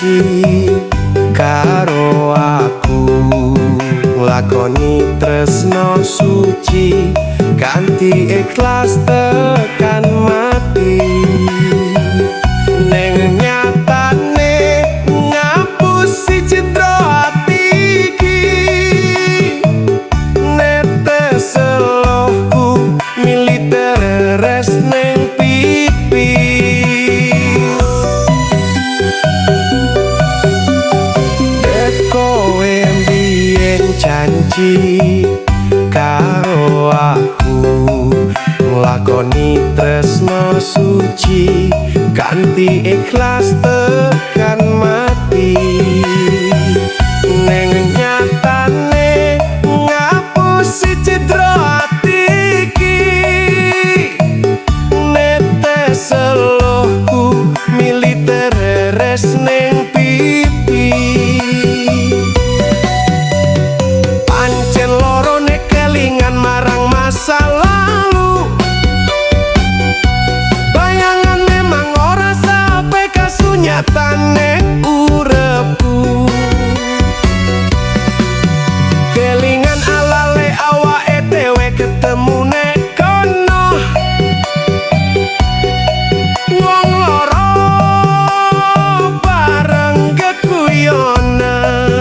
janji karo aku lakoni tresno suci kanthi ikhlas tekan mati neng nyatane ngapusi citra ati iki netes elohku militer res neng pipi kowe mbiyen janji karo aku lakoni tresno suci kanthi ikhlas tekan mati neng nyatane ngapusi citra ati iki netes elohku militer res neng pipi pancen lorone kelingan marang masa lalu bayangan memang ora sampai kasunyatane urepku kelingan alale awake dhewe ketemune kono wong loro bareng geguyonan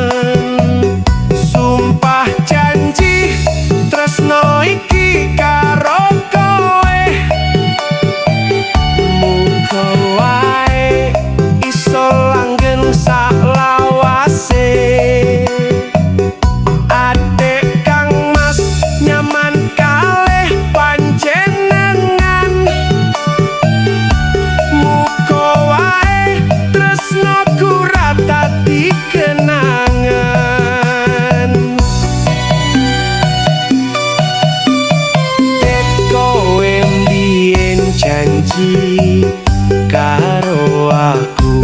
sumpah janji tresno iki karo kowe muga wae iso langgeng sak lawase adek kang mas nyaman kalih panjenengan muga wae tresnoku ra dadi kenangan kowe mbiyen janji karo aku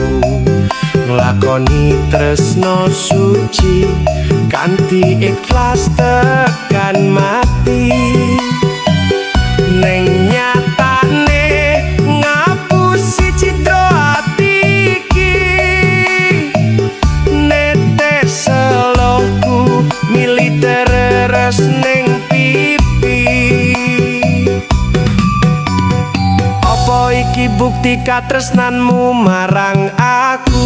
nglakoni tresno suci kanthi ikhlas tekan mati neng nyatane ngapusi citra ati iki netes elohku militer res neng pipi apa iki bukti katresnanmu marang aku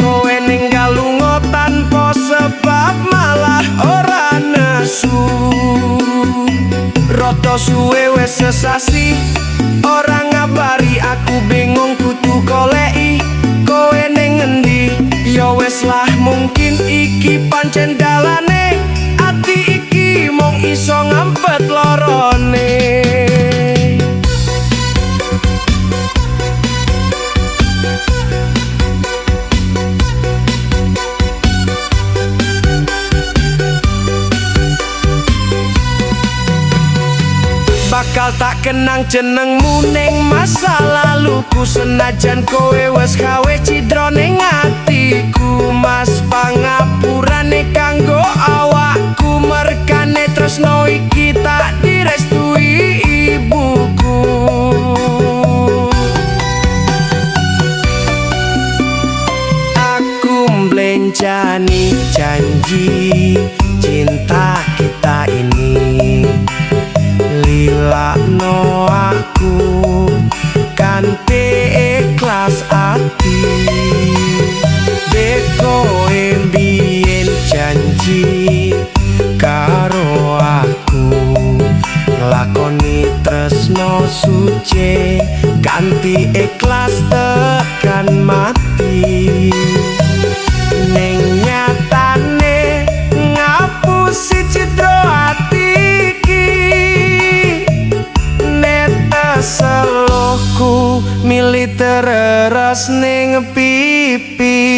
kowe ninggal lunga tanpa sebab malah ora nesu rada suwe wis sesasi ora ngabari aku bingung kudu goleki kowe ning endi ya wis lah mungkin iki pancen dalane ati iki mung iso ngempet lorone bakal tak kenang jenengmu ning masa laluku senajan kowe wis gawe cidra ning atiku mas pangapurane kanggo awakku merkane tresno iki tak direstui ibuku aku mblenjani janji cinta kita ini lilakno aku kanthi ikhlas ati kowe mbiyen janji karo aku nglakoni tresno suci kanthi ikhlas tekan mati ning nyatane ngapusi citra ati iki netes elohku militer res ning pipi